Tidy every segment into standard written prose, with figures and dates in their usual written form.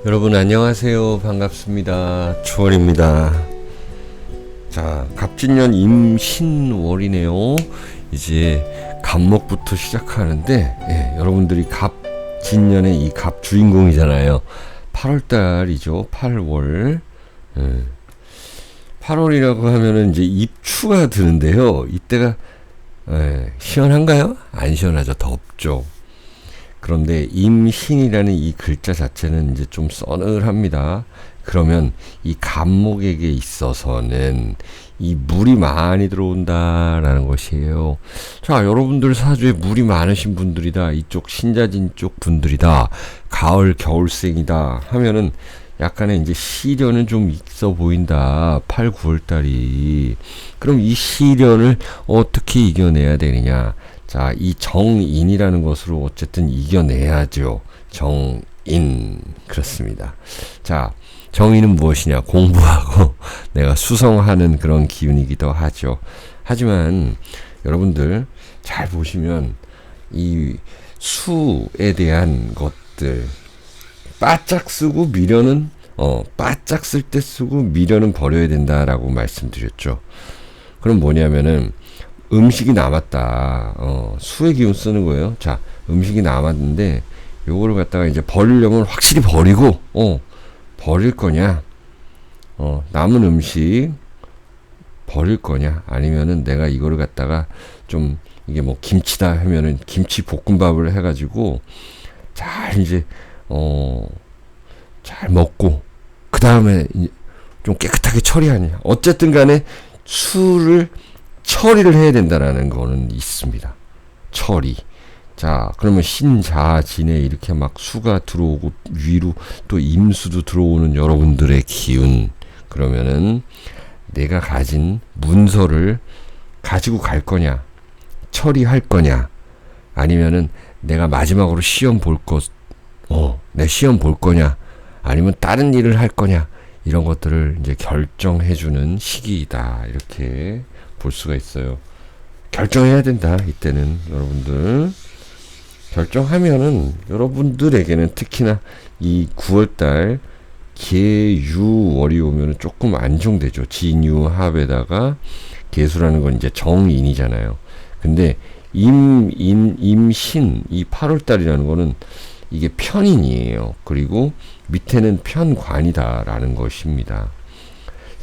여러분 안녕하세요. 반갑습니다. 추월입니다. 자, 갑진년 임신월이네요. 이제 갑목부터 시작하는데 여러분들이 갑진년의 이 갑 주인공이잖아요. 8월달이죠. 8월. 8월이라고 하면은 이제 입추가 드는데요. 이때가 시원한가요? 안 시원하죠. 덥죠. 그런데 임신이라는 이 글자 자체는 이제 좀 서늘합니다. 그러면 이 갑목에게 있어서는 이 물이 많이 들어온다라는 것이에요. 자, 여러분들 사주에 물이 많으신 분들이다. 이쪽 신자진 쪽 분들이다. 가을 겨울생이다 하면은 약간의 이제 시련은 좀 있어 보인다. 8, 9월 달이. 그럼 이 시련을 어떻게 이겨내야 되느냐? 자, 이 정인이라는 것으로 어쨌든 이겨내야죠. 정인. 그렇습니다. 자, 정인은 무엇이냐? 공부하고 내가 수성하는 그런 기운이기도 하죠. 하지만 여러분들 잘 보시면 이 수에 대한 것들 바짝 쓰고 미련은 바짝 쓸 때 쓰고 미련은 버려야 된다라고 말씀드렸죠. 그럼 뭐냐면은 음식이 남았다. 수의 기운 쓰는 거예요. 자, 음식이 남았는데 요거를 갖다가 이제 버리려면 확실히 버리고 버릴 거냐? 남은 음식 버릴 거냐? 아니면은 내가 이거를 갖다가 좀 이게 뭐 김치다 하면은 김치 볶음밥을 해가지고 잘 이제 잘 먹고 그 다음에 좀 깨끗하게 처리하냐. 어쨌든 간에 수를 처리를 해야 된다라는 거는 있습니다. 처리. 자, 그러면 신자진에 이렇게 막 수가 들어오고 위로 또 임수도 들어오는 여러분들의 기운. 그러면은 내가 가진 문서를 가지고 갈 거냐? 처리할 거냐? 아니면은 내가 마지막으로 시험 볼 것, 내 시험 볼 거냐? 아니면 다른 일을 할 거냐? 이런 것들을 이제 결정해주는 시기이다. 이렇게 볼 수가 있어요. 결정해야 된다. 이때는 여러분들 결정하면은 여러분들에게는 특히나 이 9월달 계유월이 오면은 조금 안정되죠. 진유합에다가 계수라는 건 이제 정인이잖아요. 근데 임신 이 8월달이라는 거는 이게 편인이에요. 그리고 밑에는 편관이다라는 것입니다.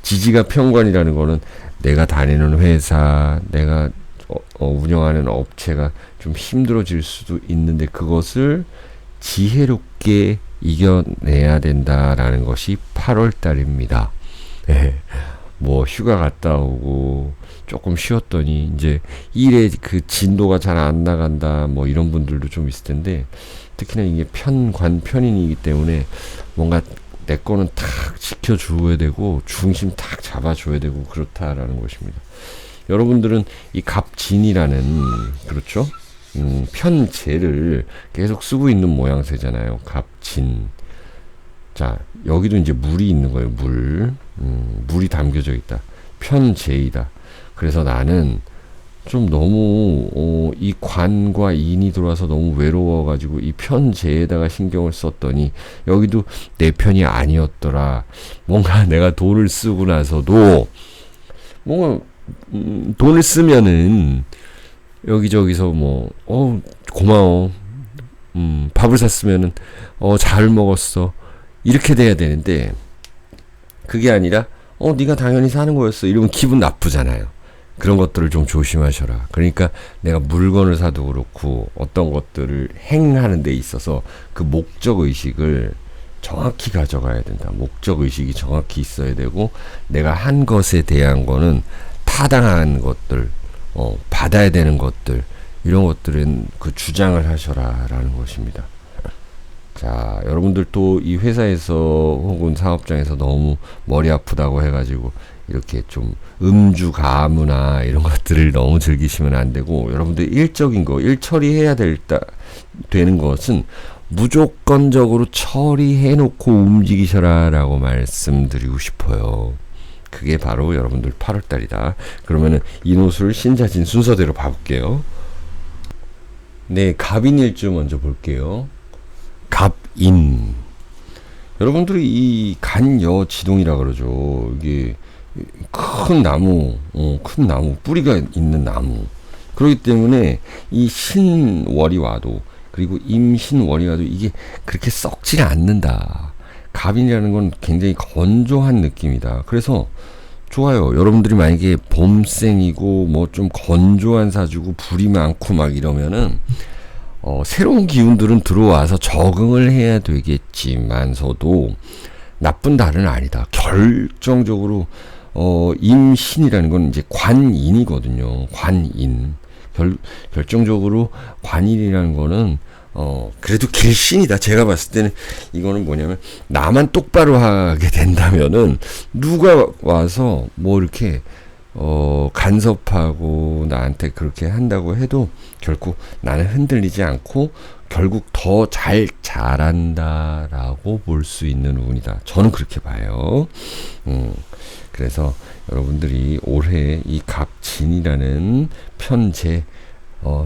지지가 편관이라는 거는 내가 다니는 회사, 내가 운영하는 업체가 좀 힘들어질 수도 있는데 그것을 지혜롭게 이겨내야 된다라는 것이 8월달입니다. 뭐 휴가 갔다 오고 조금 쉬었더니 이제 일의 그 진도가 잘 안 나간다 뭐 이런 분들도 좀 있을 텐데 특히나 이게 편인이기 때문에 뭔가 내 거는 탁 지켜줘야 되고 중심 탁 잡아줘야 되고 그렇다라는 것입니다. 여러분들은 이 갑진이라는 그렇죠? 편재를 계속 쓰고 있는 모양새잖아요. 갑진. 자, 여기도 이제 물이 있는 거예요. 물이 담겨져 있다. 편재이다. 그래서 나는 좀 너무 이 관과 인이 들어와서 너무 외로워가지고 이 편재에다가 신경을 썼더니 여기도 내 편이 아니었더라. 뭔가 내가 돈을 쓰고 나서도 뭔가 돈을 쓰면은 여기저기서 뭐 고마워. 밥을 샀으면은 잘 먹었어. 이렇게 돼야 되는데 그게 아니라 네가 당연히 사는 거였어. 이러면 기분 나쁘잖아요. 그런 것들을 좀 조심하셔라. 그러니까 내가 물건을 사도 그렇고 어떤 것들을 행하는 데 있어서 그 목적의식을 정확히 가져가야 된다. 목적의식이 정확히 있어야 되고 내가 한 것에 대한 거는 타당한 것들, 받아야 되는 것들 이런 것들은 그 주장을 하셔라 라는 것입니다. 자, 여러분들 또 이 회사에서 혹은 사업장에서 너무 머리 아프다고 해가지고 이렇게 좀 음주 가무나 이런 것들을 너무 즐기시면 안 되고 여러분들 일적인 거, 일 처리해야 되는 것은 무조건적으로 처리해 놓고 움직이셔라 라고 말씀드리고 싶어요. 그게 바로 여러분들 8월달이다. 그러면은 인호술 신자진 순서대로 봐볼게요. 네, 갑인일주 먼저 볼게요. 갑인. 여러분들이 이 간여지동이라 그러죠. 이게 큰 나무, 큰 나무, 뿌리가 있는 나무. 그렇기 때문에 이 신월이 와도, 그리고 임신월이 와도 이게 그렇게 썩지 않는다. 갑이라는 건 굉장히 건조한 느낌이다. 그래서 좋아요. 여러분들이 만약에 봄생이고 뭐 좀 건조한 사주고 불이 많고 막 이러면은 새로운 기운들은 들어와서 적응을 해야 되겠지만서도 나쁜 달은 아니다. 결정적으로 임신이라는 건 이제 관인이거든요. 관인. 결정적으로 관인이라는 거는 그래도 길신이다. 제가 봤을 때는 이거는 뭐냐면, 나만 똑바로 하게 된다면은 누가 와서 뭐 이렇게 간섭하고 나한테 그렇게 한다고 해도 결국 나는 흔들리지 않고 결국 더 잘 자란다라고 볼 수 있는 운이다. 저는 그렇게 봐요. 그래서 여러분들이 올해 이 갑진이라는 편제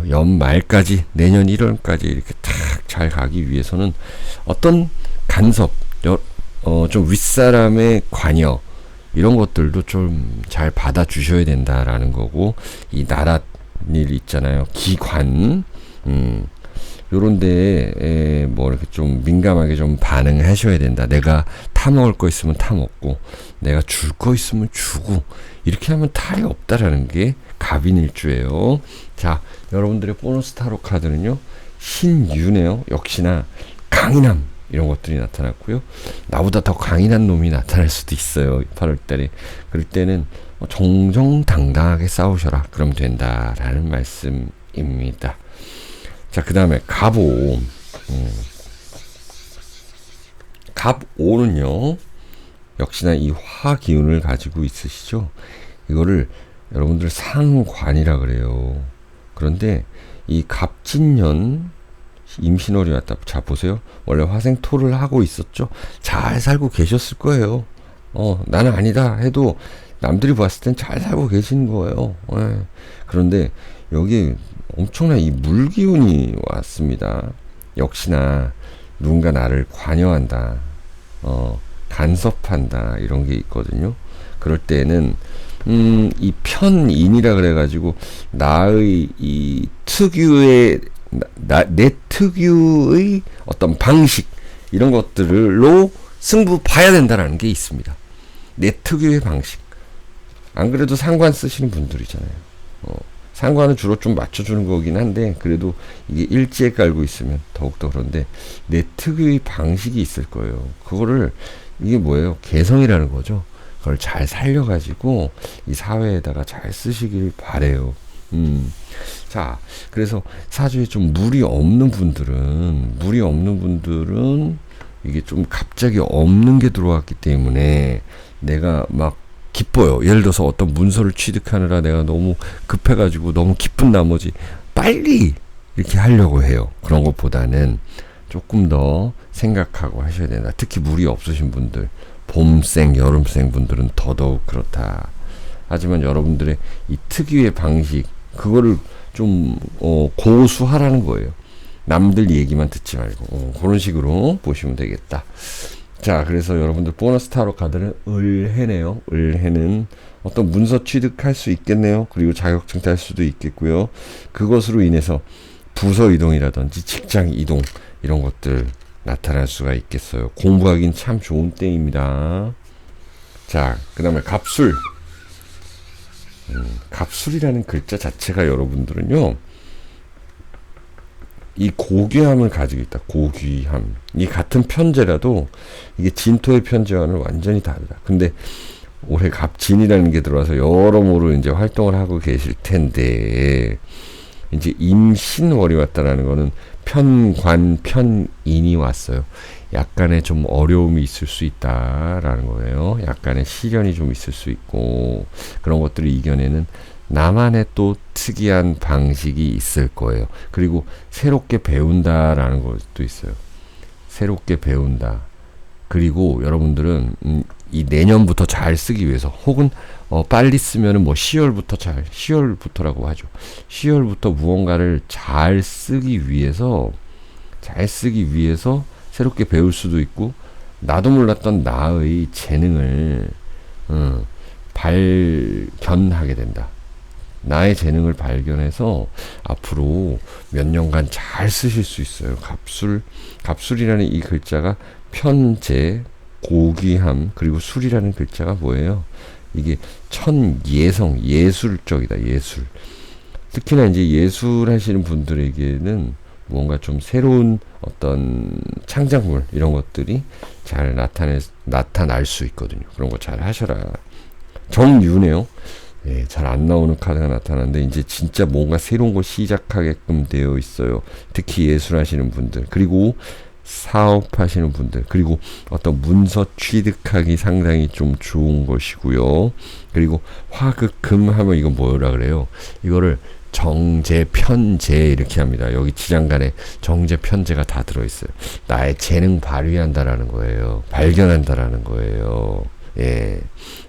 연말까지, 내년 1월까지 이렇게 탁 잘 가기 위해서는 어떤 간섭, 좀 윗사람의 관여, 이런 것들도 좀 잘 받아주셔야 된다라는 거고, 이 나랏 일 있잖아요. 기관, 요런 데에 뭐 이렇게 좀 민감하게 좀 반응하셔야 된다. 내가 타먹을 거 있으면 타먹고, 내가 줄 거 있으면 주고, 이렇게 하면 탈이 없다라는 게 갑인일주예요. 자, 여러분들의 보너스 타로 카드는요, 신유네요. 역시나 강인함, 이런 것들이 나타났고요. 나보다 더 강인한 놈이 나타날 수도 있어요. 8월 달에. 그럴 때는 정정당당하게 싸우셔라. 그럼 된다라는 말씀입니다. 자, 그 다음에 갑오. 갑오는요, 역시나 이 화 기운을 가지고 있으시죠. 이거를 여러분들 상관이라 그래요. 그런데 이 갑진년 임신월이 왔다. 자, 보세요. 원래 화생토를 하고 있었죠. 잘 살고 계셨을 거예요. 나는 아니다 해도 남들이 봤을 땐 잘 살고 계신 거예요. 그런데 여기 엄청난 이 물기운이 왔습니다. 역시나 누군가 나를 관여한다, 간섭한다, 이런 게 있거든요. 그럴 때는 이 편인이라 그래가지고 나의 이 특유의 내 특유의 어떤 방식, 이런 것들로 승부 봐야 된다는 게 있습니다. 내 특유의 방식. 안 그래도 상관 쓰시는 분들이잖아요. 상관은 주로 좀 맞춰주는 거긴 한데, 그래도 이게 일지에 깔고 있으면 더욱더 그런데 내 특유의 방식이 있을 거예요. 그거를, 이게 뭐예요? 개성이라는 거죠. 그걸 잘 살려가지고 이 사회에다가 잘 쓰시길 바래요. 자, 그래서 사주에 좀 물이 없는 분들은 이게 좀 갑자기 없는 게 들어왔기 때문에 내가 막 기뻐요. 예를 들어서 어떤 문서를 취득하느라 내가 너무 급해가지고 너무 기쁜 나머지 빨리 이렇게 하려고 해요. 그런 것보다는 조금 더 생각하고 하셔야 된다. 특히 물이 없으신 분들, 봄생, 여름생 분들은 더더욱 그렇다. 하지만 여러분들의 이 특유의 방식, 그거를 좀 고수하라는 거예요. 남들 얘기만 듣지 말고 그런 식으로 보시면 되겠다. 자, 그래서 여러분들 보너스 타로 카드는 을해네요. 을해는 어떤 문서 취득할 수 있겠네요. 그리고 자격증 딸 수도 있겠고요. 그것으로 인해서 부서 이동이라든지 직장 이동, 이런 것들 나타날 수가 있겠어요. 공부하긴 참 좋은 때입니다. 자, 그 다음에 갑술. 갑술이라는 글자 자체가 여러분들은요, 이 고귀함을 가지고 있다. 고귀함. 이 같은 편제라도 이게 진토의 편제와는 완전히 다르다. 근데 올해 갑진이라는 게 들어와서 여러모로 이제 활동을 하고 계실 텐데, 이제 임신월이 왔다라는 거는 편관, 편인이 왔어요. 약간의 좀 어려움이 있을 수 있다라는 거예요. 약간의 시련이 좀 있을 수 있고, 그런 것들을 이겨내는 나만의 또 특이한 방식이 있을 거예요. 그리고 새롭게 배운다라는 것도 있어요. 새롭게 배운다. 그리고 여러분들은 이 내년부터 잘 쓰기 위해서, 혹은 빨리 쓰면은 뭐 10월부터라고 하죠. 10월부터 무언가를 잘 쓰기 위해서 새롭게 배울 수도 있고, 나도 몰랐던 나의 재능을 발견하게 된다. 나의 재능을 발견해서 앞으로 몇 년간 잘 쓰실 수 있어요. 갑술이라는 이 글자가 편재, 고귀함, 그리고 술이라는 글자가 뭐예요? 이게 천예성, 예술적이다. 예술. 특히나 이제 예술 하시는 분들에게는 뭔가 좀 새로운 어떤 창작물 이런 것들이 잘 나타날 수 있거든요. 그런 거 잘 하셔라. 정유네요. 예, 잘 안 나오는 카드가 나타나는데 이제 진짜 뭔가 새로운 거 시작하게끔 되어 있어요. 특히 예술 하시는 분들, 그리고 사업하시는 분들, 그리고 어떤 문서 취득하기 상당히 좀 좋은 것이고요. 그리고 화극금 하면 이건 뭐라 그래요? 이거를 정제, 편제 이렇게 합니다. 여기 지장간에 정제, 편제가 다 들어있어요. 나의 재능 발휘한다라는 거예요. 발견한다라는 거예요. 예.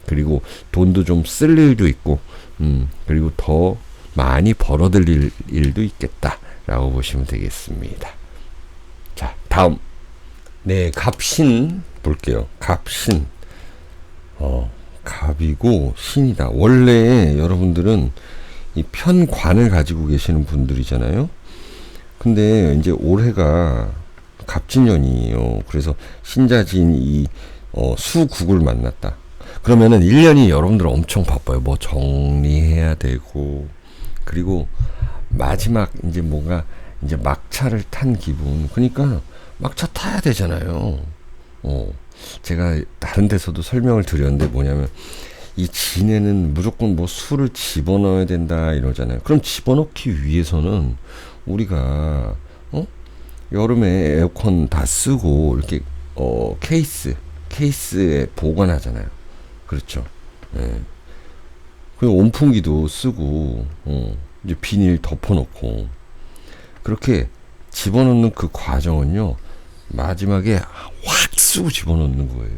그리고 돈도 좀 쓸 일도 있고, 그리고 더 많이 벌어들일 일도 있겠다라고 보시면 되겠습니다. 자, 다음. 네, 갑신 볼게요. 갑신. 갑이고 신이다. 원래 여러분들은 이 편관을 가지고 계시는 분들이잖아요. 근데 이제 올해가 갑진년이에요. 그래서 신자진 이 수국을 만났다. 그러면은 1년이 여러분들 엄청 바빠요. 뭐 정리해야 되고, 그리고 마지막 이제 뭔가 이제 막차를 탄 기분. 그러니까 막차 타야 되잖아요. 제가 다른 데서도 설명을 드렸는데 뭐냐면 이 진에는 무조건 뭐 술을 집어넣어야 된다 이러잖아요. 그럼 집어넣기 위해서는 우리가 여름에 에어컨 다 쓰고 이렇게 케이스에 보관하잖아요. 그렇죠. 예. 그리고 온풍기도 쓰고 이제 비닐 덮어놓고 그렇게 집어넣는 그 과정은요, 마지막에 확 쓰고 집어넣는 거예요.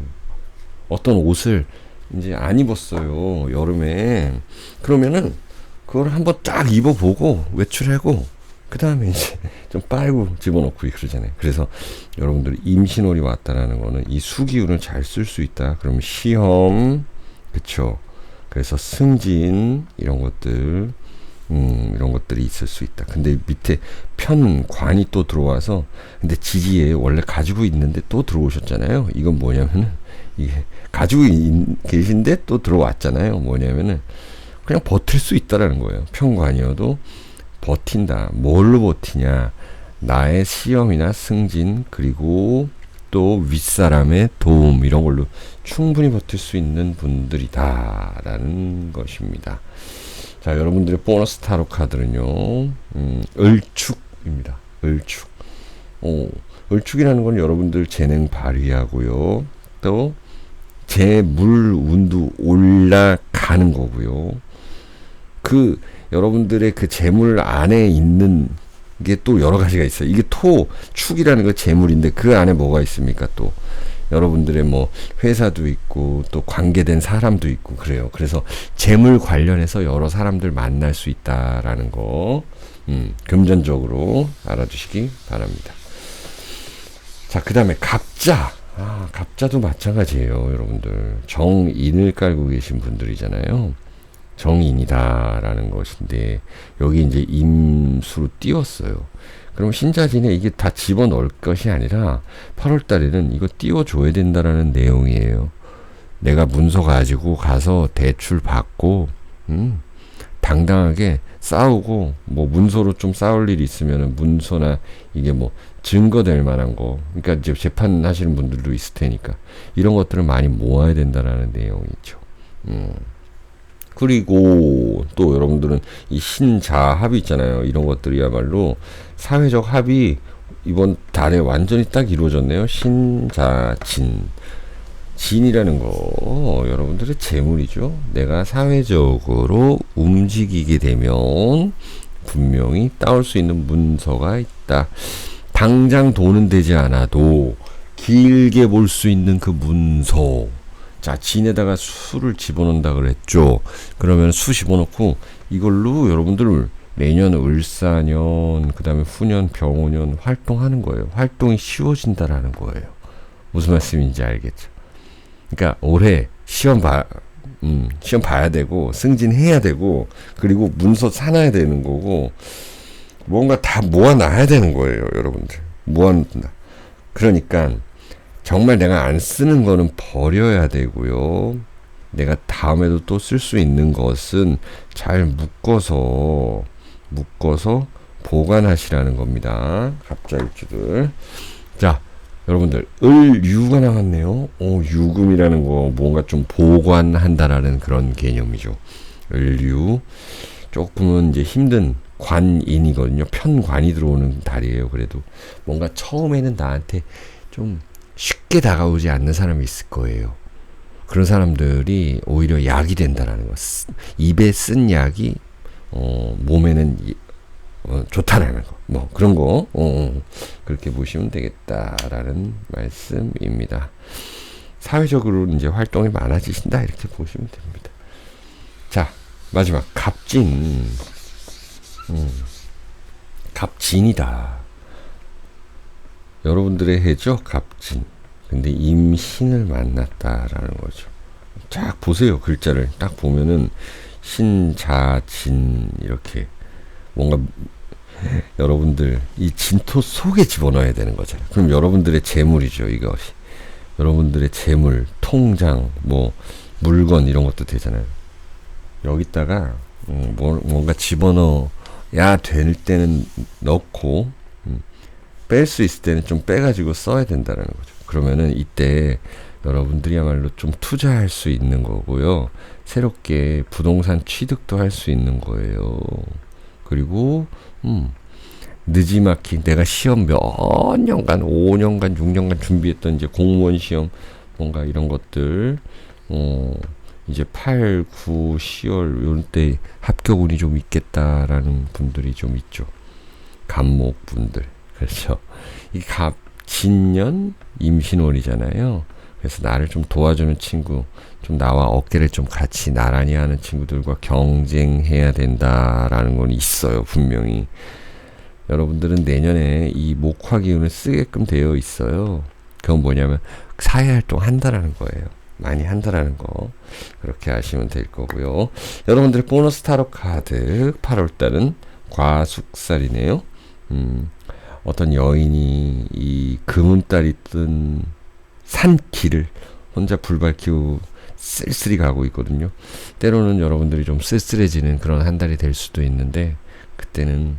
어떤 옷을 이제 안 입었어요, 여름에. 그러면은 그걸 한번 딱 입어보고 외출하고 그 다음에 이제 좀 빨고 집어넣고 그러잖아요. 그래서 여러분들 임신월이 왔다라는 거는 이 수기운을 잘 쓸 수 있다. 그러면 시험, 그쵸? 그래서 승진 이런 것들, 이런 것들이 있을 수 있다. 근데 밑에 편관이 또 들어와서, 근데 지지에 원래 가지고 있는데 또 들어오셨잖아요. 이건 뭐냐면은 이게 가지고 계신데 또 들어왔잖아요. 뭐냐면은 그냥 버틸 수 있다라는 거예요. 편관이어도 버틴다. 뭘로 버티냐? 나의 시험이나 승진, 그리고 또 윗사람의 도움, 이런 걸로 충분히 버틸 수 있는 분들이다 라는 것입니다. 자, 여러분들의 보너스 타로 카드는요, 을축입니다. 을축. 을축이라는 건 여러분들 재능 발휘하고요, 또 재물 운도 올라가는 거고요. 그 여러분들의 그 재물 안에 있는 게 또 여러 가지가 있어요. 이게 축이라는 거 재물인데 그 안에 뭐가 있습니까? 또 여러분들의 뭐 회사도 있고 또 관계된 사람도 있고 그래요. 그래서 재물 관련해서 여러 사람들 만날 수 있다라는 거, 금전적으로 알아두시기 바랍니다. 자, 그 다음에 갑자. 갑자도 마찬가지예요, 여러분들. 정인을 깔고 계신 분들이잖아요. 정인이다라는 것인데 여기 이제 임수로 띄웠어요. 그럼 신자진에 이게 다 집어넣을 것이 아니라 8월 달에는 이거 띄워줘야 된다라는 내용이에요. 내가 문서 가지고 가서 대출 받고 당당하게 싸우고, 뭐 문서로 좀 싸울 일이 있으면은 문서나 이게 뭐 증거될 만한 거, 그러니까 이제 재판하시는 분들도 있을 테니까 이런 것들을 많이 모아야 된다라는 내용이죠. 그리고 또 여러분들은 이 신자합이 있잖아요. 이런 것들이야말로 사회적 합이 이번 달에 완전히 딱 이루어졌네요. 신자진. 진이라는 거 여러분들의 재물이죠. 내가 사회적으로 움직이게 되면 분명히 따올 수 있는 문서가 있다. 당장 돈은 되지 않아도 길게 볼 수 있는 그 문서. 자, 진에다가 수를 집어넣는다 그랬죠. 그러면 수 집어넣고 이걸로 여러분들 내년 을사년, 그 다음에 후년 병오년 활동하는 거예요. 활동이 쉬워진다라는 거예요. 무슨 말씀인지 알겠죠? 그러니까 올해 시험 봐야 되고 승진해야 되고 그리고 문서 사놔야 되는 거고 뭔가 다 모아놔야 되는 거예요, 여러분들. 모아놔. 그러니까 정말 내가 안 쓰는 거는 버려야 되고요. 내가 다음에도 또 쓸 수 있는 것은 잘 묶어서 보관하시라는 겁니다. 갑자일주들. 자, 여러분들 을유가 나왔네요. 유금이라는 거 뭔가 좀 보관한다라는 그런 개념이죠. 을유. 조금은 이제 힘든 관인이거든요. 편관이 들어오는 달이에요. 그래도 뭔가 처음에는 나한테 좀 쉽게 다가오지 않는 사람이 있을 거예요. 그런 사람들이 오히려 약이 된다라는 거. 입에 쓴 약이 몸에는 좋다라는 거. 뭐 그런 거 그렇게 보시면 되겠다라는 말씀입니다. 사회적으로 이제 활동이 많아지신다 이렇게 보시면 됩니다. 자, 마지막 갑진. 갑진이다. 여러분들의 해죠, 갑진. 근데 임신을 만났다라는 거죠. 쫙 보세요, 글자를 딱 보면은 신자진 이렇게 뭔가 여러분들 이 진토 속에 집어넣어야 되는 거잖아요. 그럼 여러분들의 재물이죠, 이것이. 여러분들의 재물, 통장, 뭐 물건 이런 것도 되잖아요. 여기다가 뭔가 집어넣어야 될 때는 넣고 뺄 수 있을 때는 좀 빼가지고 써야 된다는 거죠. 그러면은 이때 여러분들이야말로 좀 투자할 수 있는 거고요. 새롭게 부동산 취득도 할 수 있는 거예요. 그리고 느지막이 내가 시험 몇 년간 5년간 6년간 준비했던 이제 공무원 시험 뭔가 이런 것들 이제 8, 9, 10월 이런 때 합격운이 좀 있겠다라는 분들이 좀 있죠. 갑목분들. 그렇죠. 이 갑진년 임신월이잖아요. 그래서 나를 좀 도와주는 친구, 좀 나와 어깨를 좀 같이 나란히 하는 친구들과 경쟁해야 된다라는 건 있어요, 분명히. 여러분들은 내년에 이 목화 기운을 쓰게끔 되어 있어요. 그건 뭐냐면 사회활동 한다라는 거예요. 많이 한다라는 거. 그렇게 하시면 될 거고요. 여러분들의 보너스 타로 카드 8월달은 과숙살이네요. 어떤 여인이 이 금음달이 뜬 산길을 혼자 불 밝히고 쓸쓸히 가고 있거든요. 때로는 여러분들이 좀 쓸쓸해지는 그런 한 달이 될 수도 있는데 그때는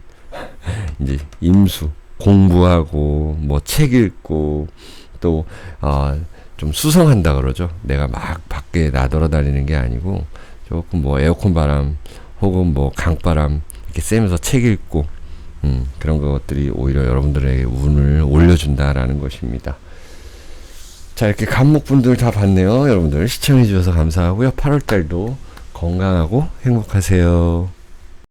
이제 임수 공부하고 뭐 책 읽고 또 좀 수성한다 그러죠. 내가 막 밖에 나돌아다니는 게 아니고 조금 뭐 에어컨 바람 혹은 뭐 강바람 이렇게 쐬면서 책 읽고 그런 것들이 오히려 여러분들에게 운을 올려준다라는 것입니다. 자, 이렇게 간목분들 다 봤네요. 여러분들 시청해 주셔서 감사하고요. 8월달도 건강하고 행복하세요.